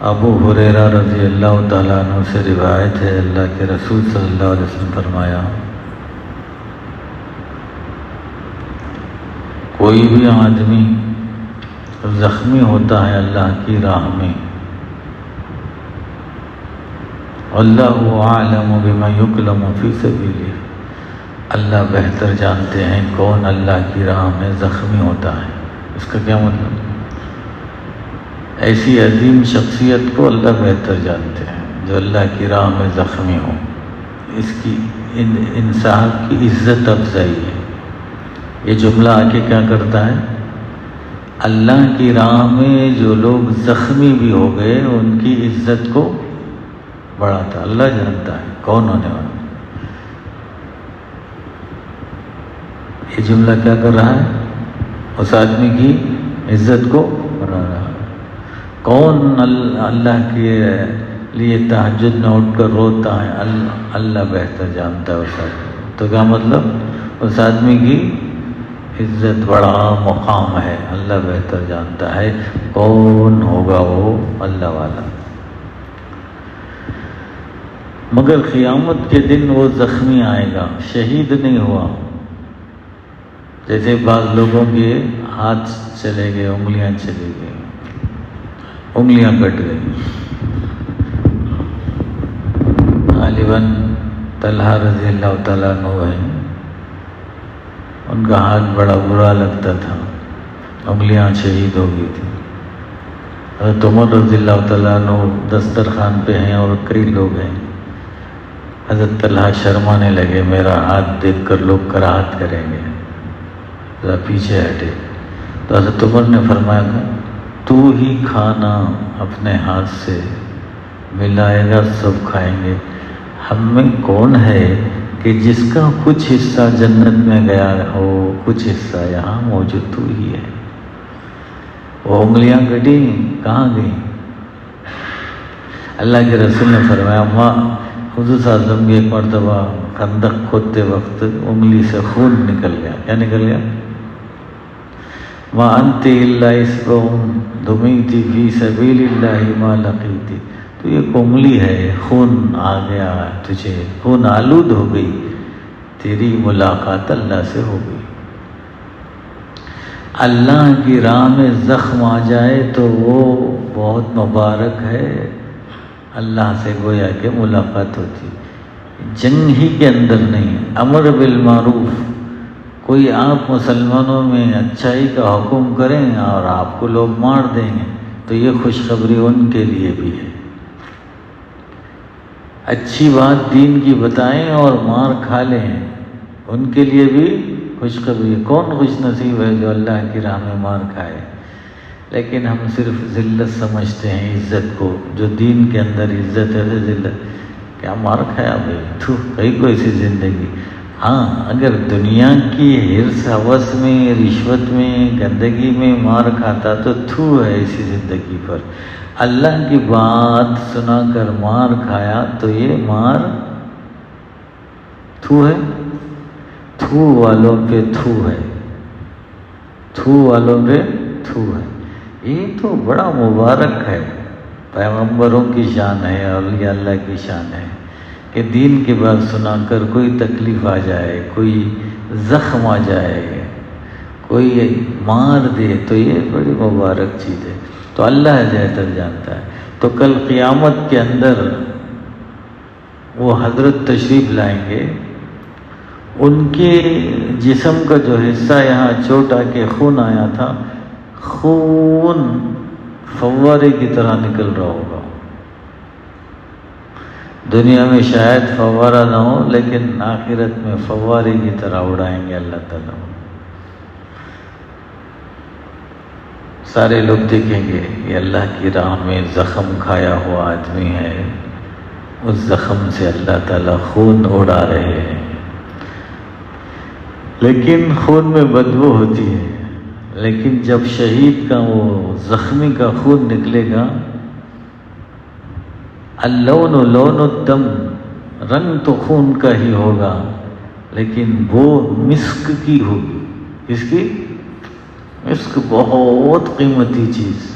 ابو ہریرہ رضی اللہ تعالیٰ عنہ سے روایت ہے، اللہ کے رسول صلی اللہ علیہ وسلم فرمایا، کوئی بھی آدمی زخمی ہوتا ہے اللہ کی راہ میں، اللہ اعلم بما یکلم فی سبیلہ، اللہ بہتر جانتے ہیں کون اللہ کی راہ میں زخمی ہوتا ہے۔ اس کا کیا مطلب؟ ایسی عظیم شخصیت کو اللہ بہتر جانتے ہیں جو اللہ کی راہ میں زخمی ہو، اس کی ان صاحب کی عزت افزائی ہے۔ یہ جملہ آ کے کیا کرتا ہے؟ اللہ کی راہ میں جو لوگ زخمی بھی ہو گئے ان کی عزت کو بڑھاتا، اللہ جانتا ہے کون ہونے والا۔ یہ جملہ کیا کر رہا ہے؟ اس آدمی کی عزت کو بڑھا رہا ہے۔ کون اللہ کے لیے تہجد میں اٹھ کر روتا ہے، اللہ بہتر جانتا ہے اس آدمی۔ تو کیا مطلب؟ اس آدمی کی عزت بڑا مقام ہے، اللہ بہتر جانتا ہے کون ہوگا وہ اللہ والا۔ مگر قیامت کے دن وہ زخمی آئے گا، شہید نہیں ہوا۔ جیسے بعض لوگوں کے ہاتھ چلے گئے، انگلیاں چلی گئی، انگلیاں کٹ گئی۔ غالباً طلحہ رضی اللہ تعالیٰ عنہ ہیں، ان کا ہاتھ بڑا برا لگتا تھا، انگلیاں شہید ہو گئی تھی۔ حضرت عمر رضی اللہ تعالیٰ عنہ دسترخوان پہ ہیں اور کئی لوگ ہیں۔ حضرت طلحہ شرمانے لگے، میرا ہاتھ دیکھ کر لوگ کراہت کریں گے، ذرا پیچھے ہٹے۔ تو حضرت عمر نے فرمایا تھا، تو ہی کھانا اپنے ہاتھ سے ملائے گا، سب کھائیں گے۔ ہم میں کون ہے کہ جس کا کچھ حصہ جنت میں گیا ہو، کچھ حصہ یہاں موجود تو ہی ہے۔ وہ انگلیاں کٹی، کہاں گئی؟ اللہ کے رسول نے فرمایا، حضور صلی اللہ علیہ وسلم کی ایک مرتبہ خندق کھودتے وقت انگلی سے خون نکل گیا۔ کیا نکل گیا؟ مَا أَنْتِ إِلَّا إِصْبَعٌ دُمِيتِ فِي سَبِيلِ اللَّهِ مَا لَقِيتِ۔ تو یہ انگلی ہے، خون آ گیا تجھے، خون آلود ہو گئی، تیری ملاقات اللہ سے ہو گئی۔ اللہ کی راہ میں زخم آ جائے تو وہ بہت مبارک ہے، اللہ سے گویا کہ ملاقات ہوتی۔ جنگ ہی کے اندر نہیں، امر بالمعروف، کوئی آپ مسلمانوں میں اچھائی کا حکم کریں اور آپ کو لوگ مار دیں گے تو یہ خوشخبری ان کے لیے بھی ہے۔ اچھی بات دین کی بتائیں اور مار کھا لیں، ان کے لیے بھی خوشخبری ہے۔ کون خوش نصیب ہے جو اللہ کی راہ میں مار کھائے؟ لیکن ہم صرف ذلت سمجھتے ہیں عزت کو، جو دین کے اندر عزت ہے ذلت۔ کیا مار کھایا بھائی، کئی کوئی سی زندگی۔ ہاں، اگر دنیا کی حرص ہوس میں، رشوت میں، گندگی میں مار کھاتا تو ہے اسی زندگی پر۔ اللہ کی بات سنا کر مار کھایا تو یہ مار ہے، والوں پہ ہے، والوں پہ ہے۔ یہ تو بڑا مبارک ہے، پیغمبروں کی شان ہے، اولیاء اللہ کی شان ہے کہ دین کی بات سنا کر کوئی تکلیف آ جائے، کوئی زخم آ جائے، کوئی مار دے تو یہ بڑی مبارک چیز ہے۔ تو اللہ بہتر جانتا ہے۔ تو کل قیامت کے اندر وہ حضرت تشریف لائیں گے، ان کے جسم کا جو حصہ یہاں چوٹ آ کے خون آیا تھا، خون فوارے کی طرح نکل رہا ہوگا۔ دنیا میں شاید فوارہ نہ ہو، لیکن آخرت میں فوارے کی طرح اڑائیں گے اللہ تعالیٰ۔ سارے لوگ دیکھیں گے یہ اللہ کی راہ میں زخم کھایا ہوا آدمی ہے، اس زخم سے اللہ تعالیٰ خون اڑا رہے ہیں، لیکن خون میں بدبو ہوتی ہے۔ لیکن جب شہید کا وہ زخمی کا خون نکلے گا، اللون لون الدم، رنگ تو خون کا ہی ہوگا لیکن وہ مسک کی ہوگی۔ کس کی؟ مسک، بہت قیمتی چیز۔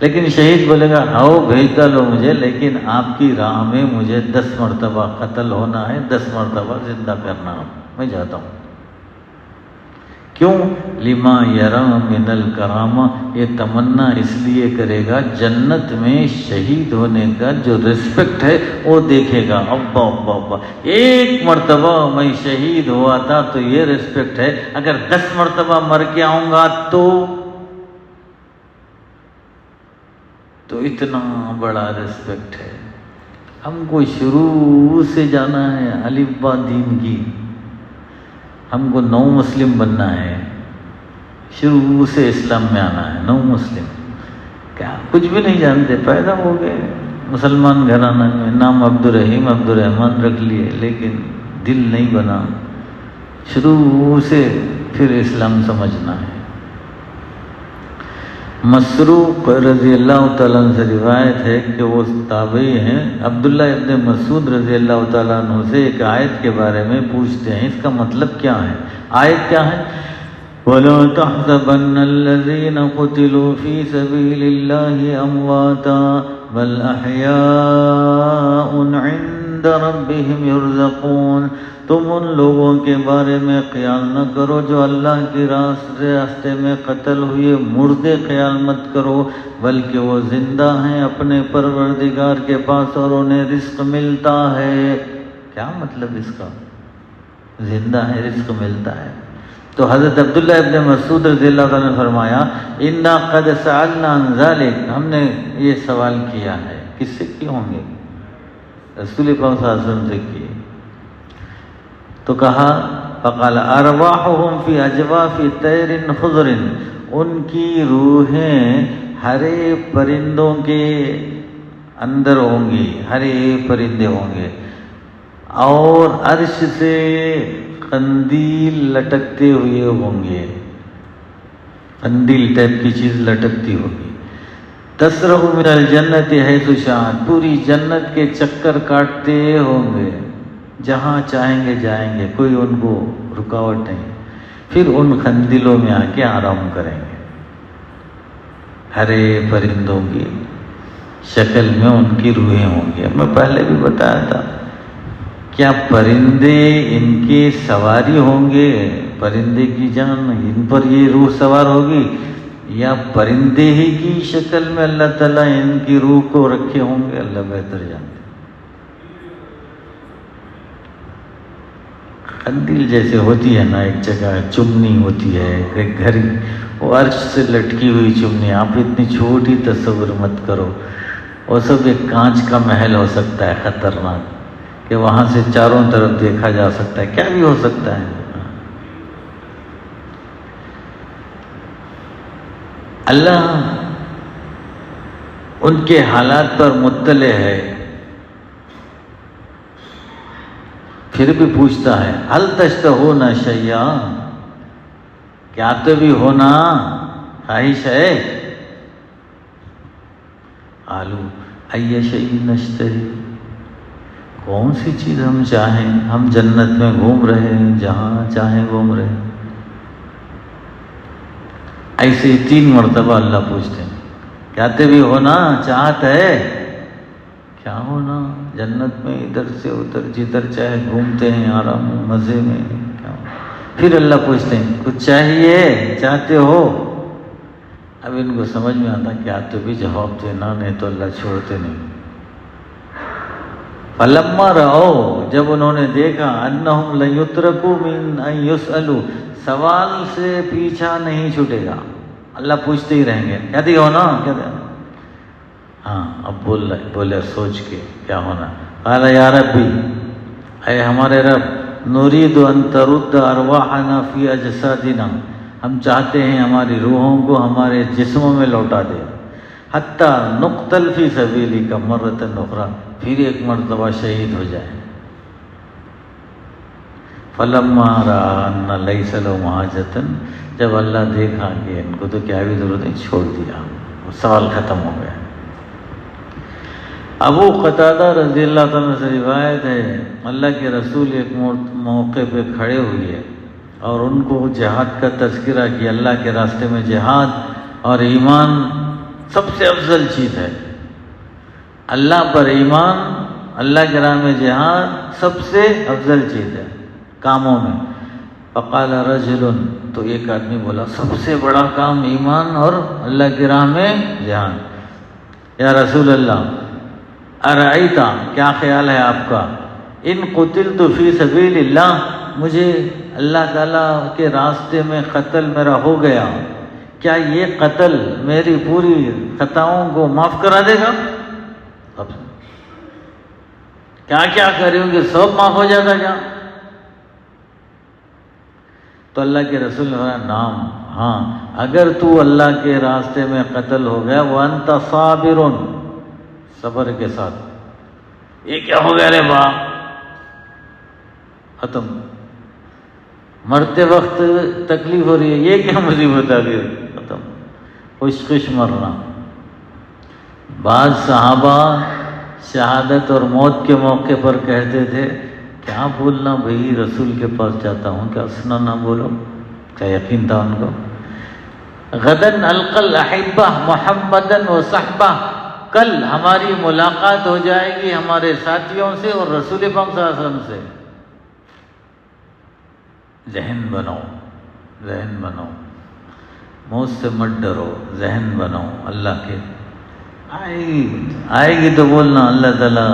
لیکن شہید بولے گا آؤ بھیج ڈالو مجھے، لیکن آپ کی راہ میں مجھے 10 مرتبہ قتل ہونا ہے، 10 مرتبہ زندہ کرنا ہے، میں جاتا ہوں۔ کیوں؟ لما یرا من الکرامہ، یہ تمنا اس لیے کرے گا جنت میں شہید ہونے کا جو رسپیکٹ ہے وہ دیکھے گا۔ ابا ابا ابا، ایک مرتبہ میں شہید ہوا تھا تو یہ رسپیکٹ ہے، اگر 10 مرتبہ مر کے آؤں گا تو اتنا بڑا رسپیکٹ ہے۔ ہم کو شروع سے جانا ہے الف با دین کی، ہم کو نو مسلم بننا ہے، شروع سے اسلام میں آنا ہے، نو مسلم۔ کیا کچھ بھی نہیں جانتے، پیدا ہو گئے مسلمان گھرانہ میں، نام عبد الرحیم عبد الرحمن رکھ لیے، لیکن دل نہیں بنا، شروع سے پھر اسلام سمجھنا ہے۔ مسروق رضی اللہ تعالیٰ عنہ سے روایت ہے کہ وہ تابعی ہیں، عبداللہ ابن مسعود رضی اللہ تعالیٰ عنہ سے ایک آیت کے بارے میں پوچھتے ہیں، اس کا مطلب کیا ہے؟ آیت کیا ہے؟ وَلَا تَحْسَبَنَّ الَّذِينَ قُتِلُوا فِي سَبِيلِ اللَّهِ أَمْوَاتًا بَلْ أَحْيَاءٌ عِندَ رَبِّهِمْ يُرْزَقُونَ۔ تم ان لوگوں کے بارے میں خیال نہ کرو جو اللہ کی راستے میں قتل ہوئے، مردے خیال مت کرو، بلکہ وہ زندہ ہیں اپنے پروردگار کے پاس اور انہیں رزق ملتا ہے۔ کیا مطلب اس کا؟ زندہ ہے، رزق ملتا ہے۔ تو حضرت عبداللہ ابن مسعود رضی اللہ عنہ نے فرمایا انا قد سألنا عن ذلك، ہم نے یہ سوال کیا ہے، کس سے کیے ہوں گے؟ رسول پاک صلی اللہ علیہ وسلم سے کیے۔ تو کہا فقال ارواحهم فی اجواف طیر خضر، ان کی روحیں ہرے پرندوں کے اندر ہوں گی، ہرے پرندے ہوں گے، اور عرش سے قندیل لٹکتے ہوئے ہوں گے، قندیل ٹائپ کی چیز لٹکتی ہوگی۔ تسرح من الجنت حیث شاءت، پوری جنت کے چکر کاٹتے ہوں گے، جہاں چاہیں گے جائیں گے، کوئی ان کو رکاوٹ نہیں۔ پھر ان قندیلوں میں آ کے آرام کریں گے، ہرے پرندوں کی شکل میں ان کی روحیں ہوں گی۔ میں پہلے بھی بتایا تھا، کیا پرندے ان کے سواری ہوں گے، پرندے کی جان ان پر یہ روح سوار ہوگی، یا پرندے ہی کی شکل میں اللہ تعالیٰ ان کی روح کو رکھے ہوں گے؟ اللہ بہتر جانتے۔ قندیل جیسے ہوتی ہے نا، ایک جگہ چمنی ہوتی ہے ایک گھر، وہ عرش سے لٹکی ہوئی چمنی، آپ اتنی چھوٹی تصور مت کرو، وہ سب ایک کانچ کا محل ہو سکتا ہے خطرناک، کہ وہاں سے چاروں طرف دیکھا جا سکتا ہے، کیا بھی ہو سکتا ہے۔ اللہ ان کے حالات پر مطلع ہے، پھر بھی پوچھتا ہے هل تشتهون شیئا، کیا تو بھی ہونا خواہش ہے؟ قالوا ای شیء نشتہی، کون سی چیز ہم چاہیں، ہم جنت میں گھوم رہے ہیں، جہاں چاہیں گھوم رہے ہیں۔ ایسے 3 مرتبہ اللہ پوچھتے ہیں، کہتے بھی ہونا چاہت ہے، کیا ہونا جنت میں، ادھر سے ادھر جدھر چاہے گھومتے ہیں آرام مزے میں، کیا ہونا؟ پھر اللہ پوچھتے ہیں کچھ چاہیے، چاہتے ہو؟ اب ان کو سمجھ میں آتا کیا تو بھی جواب دینا، نہیں تو اللہ چھوڑتے نہیں۔ فلما رأوا، جب انہوں نے دیکھا انہم لن یترکوا من ان یسألوا، سوال سے پیچھا نہیں چھوٹے گا، اللہ پوچھتے ہی رہیں گے، کیا دی ہونا، کیا دی؟ ہاں اب بولے سوچ کے کیا ہونا، قال یا ربی، اے ہمارے رب، نرید ان ترد ارواحنا فی اجسادنا، ہم چاہتے ہیں ہماری روحوں کو ہمارے جسموں میں لوٹا دے، حتی نقتل فی سبیلک مرۃ اخری، پھر ایک مرتبہ شہید ہو جائے۔ فلما رأى ان لیس لهم حاجۃ، جب اللہ دیکھا کہ ان کو تو کیا بھی ضرورت ہے، چھوڑ دیا، وہ سوال ختم ہو گیا۔ ابو قتادہ رضی اللہ عنہ سے روایت ہے، اللہ کے رسول ایک موقع پہ کھڑے ہوئے اور ان کو جہاد کا تذکرہ کیا، اللہ کے راستے میں جہاد اور ایمان سب سے افضل چیز ہے۔ اللہ پر ایمان، اللہ کے راہ میں جہاد سب سے افضل چیز ہے کاموں میں۔ فقال رجل، تو ایک آدمی بولا سب سے بڑا کام ایمان اور اللہ کی راہ میں جہاد۔ یا رسول اللہ، ارأیت، کیا خیال ہے آپ کا، ان قتلت فی سبیل اللہ، مجھے اللہ تعالیٰ کے راستے میں قتل میرا ہو گیا، کیا یہ قتل میری پوری خطاؤں کو معاف کرا دے گا؟ کیا کیا کر رہی ہوں کہ سب معاف ہو جاتا کیا؟ تو اللہ کے رسول نے فرمایا نام، ہاں، اگر تو اللہ کے راستے میں قتل ہو گیا، وانت صابر، صبر کے ساتھ، یہ کیا ہو گیا رے باپ، ختم، مرتے وقت تکلیف ہو رہی ہے، یہ کیا مصیبت آ گئی، ختم، خوش خوش مرنا۔ بعض صحابہ شہادت اور موت کے موقع پر کہتے تھے کیا بولنا بھائی، رسول کے پاس جاتا ہوں، کیا سنا نہ بولو، کیا یقین تھا ان کو۔ غدن القی الاحبہ محمدا وصحبہ، کل ہماری ملاقات ہو جائے گی ہمارے ساتھیوں سے اور رسول پاک صلی اللہ علیہ وسلم سے۔ ذہن بناؤ، ذہن بناؤ، موت سے مت ڈرو، ذہن بناؤ، اللہ کے آئے گی تو بولنا اللہ تعالیٰ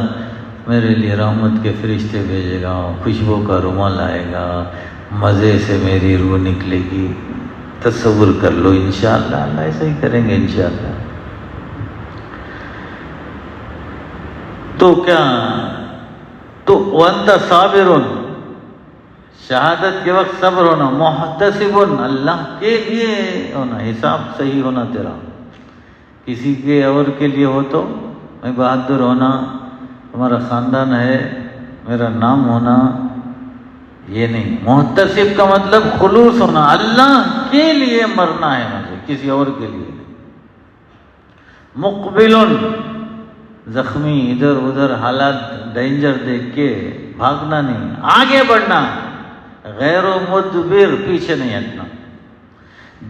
میرے لیے رحمت کے فرشتے بھیجے گا، خوشبو کا رومال آئے گا، مزے سے میری روح نکلے گی، تصور کر لو، انشاءاللہ اللہ ایسا ہی کریں گے انشاءاللہ۔ تو کیا، تو وانت صابر، شہادت کے وقت صبر ہونا، محتسب، اللہ کے لیے ہونا، حساب صحیح ہونا تیرا، کسی کے اور کے لیے ہو تو میں بہادر ہونا، ہمارا خاندان ہے، میرا نام ہونا، یہ نہیں۔ محتسب کا مطلب خلوص ہونا، اللہ کے لیے مرنا ہے مجھے، کسی اور کے لیے نہیں۔ مقبل، زخمی، ادھر ادھر حالات ڈینجر دیکھ کے بھاگنا نہیں، آگے بڑھنا، غیر مدبر، پیچھے نہیں ہٹنا۔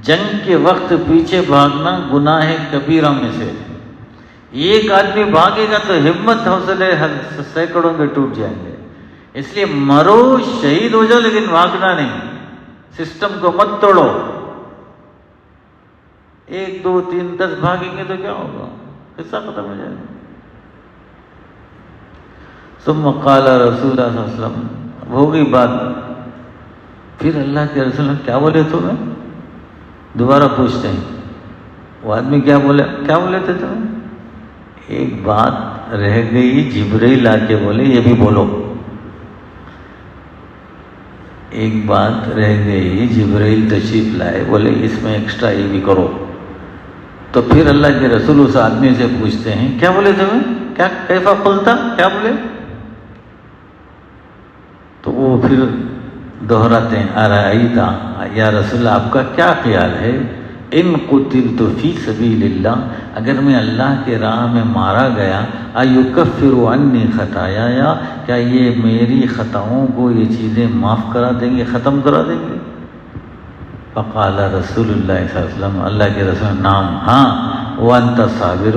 جنگ کے وقت پیچھے بھاگنا گناہ کبیرہ میں سے، ایک آدمی بھاگے گا تو ہمت حوصلے سینکڑوں کے ٹوٹ جائیں گے، اس لیے مرو، شہید ہو جاؤ، لیکن بھاگنا نہیں، سسٹم کو مت توڑو۔ 1 2 3 10 بھاگیں گے تو کیا ہوگا، قصہ ختم ہو جائے گا۔ ثم قال رسول اللہ صلی اللہ علیہ وسلم، ہو گئی بات، پھر اللہ کے رسول کیا بولے تمہیں، دوبارہ پوچھتے ہیں وہ آدمی کیا بولے تھے تمہیں، ایک بات رہ گئی، جبرائیل آ کے بولے یہ بھی بولو، ایک بات رہ گئی، جبرائیل تشریف لائے، بولے اس میں ایکسٹرا یہ بھی کرو۔ تو پھر اللہ کے رسول اس آدمی سے پوچھتے ہیں کیا بولے تمہیں، کیا کیفا قلتا، کیا بولے، تو وہ پھر دہراتے ہیں ارأیت، یا رسول اللہ آپ کا کیا خیال ہے، ان قتلت فی سبیل اللہ، اگر میں اللہ کے راہ میں مارا گیا، ایکفر عنی خطایا، کیا یہ میری خطاؤں کو یہ چیزیں معاف کرا دیں گے، ختم کرا دیں گے؟ فقال رسول اللہ صلی اللہ علیہ وسلم، اللہ کے رسول، نام، ہاں، وانت صابر،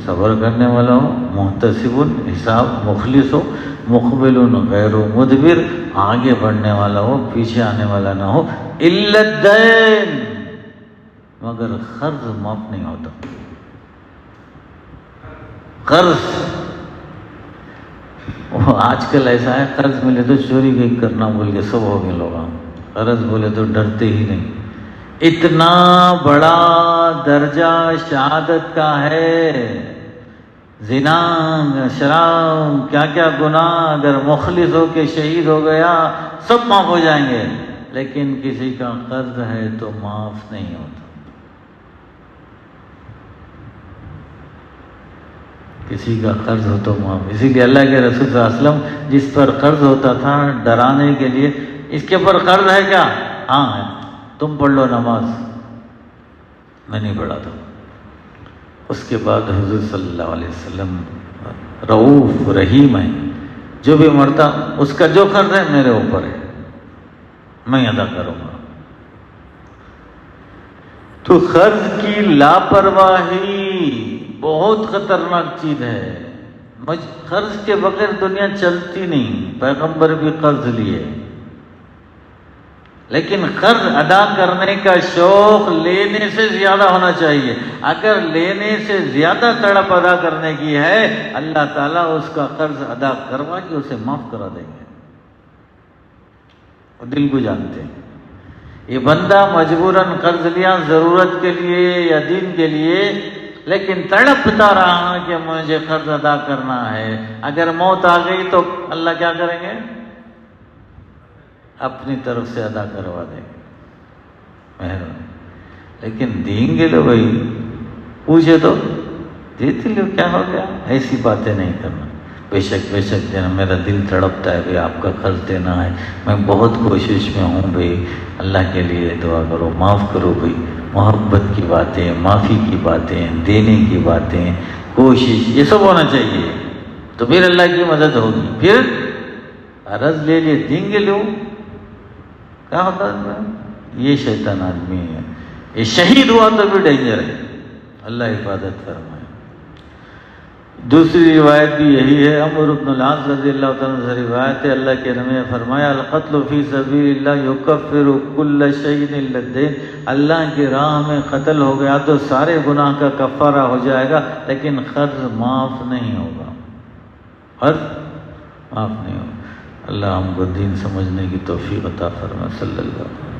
صبر کرنے والا ہو، محتسب، حساب مخلص ہو، مقبل غیر مدبر، آگے بڑھنے والا ہو، پیچھے آنے والا نہ ہو، الا الدین، مگر قرض معاف نہیں ہوتا۔ قرض، آج کل ایسا ہے قرض ملے تو چوری کرنا بول کے سب ہو گئے لوگ، قرض بولے تو ڈرتے ہی نہیں۔ اتنا بڑا درجہ شہادت کا ہے، زنا، شراب، کیا کیا گناہ، اگر مخلص ہو کے شہید ہو گیا سب معاف ہو جائیں گے، لیکن کسی کا قرض ہے تو معاف نہیں ہوتا، کسی کا قرض ہو تو معاف۔ اسی لیے اللہ کے رسول صلی اللہ علیہ وسلم جس پر قرض ہوتا تھا ڈرانے کے لیے، اس کے پر قرض ہے کیا، ہاں ہے، تم پڑھ لو نماز، میں نہیں پڑھا تھا۔ اس کے بعد حضور صلی اللہ علیہ وسلم رؤوف رحیم ہے، جو بھی مرتا اس کا جو قرض ہے میرے اوپر ہے، میں ادا کروں گا۔ تو قرض کی لاپرواہی بہت خطرناک چیز ہے. قرض کے بغیر دنیا چلتی نہیں. پیغمبر بھی قرض لیے، لیکن قرض ادا کرنے کا شوق لینے سے زیادہ ہونا چاہیے. اگر لینے سے زیادہ تڑپ ادا کرنے کی ہے، اللہ تعالیٰ اس کا قرض ادا کروا کے اسے معاف کرا دیں گے. وہ دل کو جانتے ہیں. یہ بندہ مجبوراً قرض لیا ضرورت کے لیے یا دین کے لیے، لیکن تڑپتا رہا کہ مجھے قرض ادا کرنا ہے. اگر موت آ گئی تو اللہ کیا کریں گے؟ اپنی طرف سے ادا کروا دیں گے. مہربانی. لیکن دیں گے لو بھائی، پوچھے تو دیتے لو، کیا ہو گیا؟ ایسی باتیں نہیں کرنا. بے شک دینا، میرا دل تڑپتا ہے بھائی، آپ کا قرض دینا ہے، میں بہت کوشش میں ہوں بھائی، اللہ کے لیے دعا کرو، معاف کرو بھائی. محبت کی باتیں، معافی کی باتیں، دینے کی باتیں، کوشش، یہ سب ہونا چاہیے. تو پھر اللہ کی مدد ہوگی. پھر قرض لے لیے دیں گے لو، کیا ہوتا ہے؟ یہ شیطان آدمی ہے. یہ شہید ہوا تو بھی ڈینجر ہے. اللہ حفاظت فرمائے. دوسری روایت بھی یہی ہے. عمرو بن العاص رضی اللہ تعالیٰ عنہ سے روایت ہے، اللہ کے نبی نے فرمایا القتل فی سبیل اللہ یکفر کل شیء الا الدین. اللہ کی راہ میں قتل ہو گیا تو سارے گناہ کا کفارہ ہو جائے گا، لیکن قرض معاف نہیں ہوگا. قرض معاف نہیں ہوگا. اللہ ہم کو دین سمجھنے کی توفیق عطا فرمائے. صلی اللہ علیہ وسلم.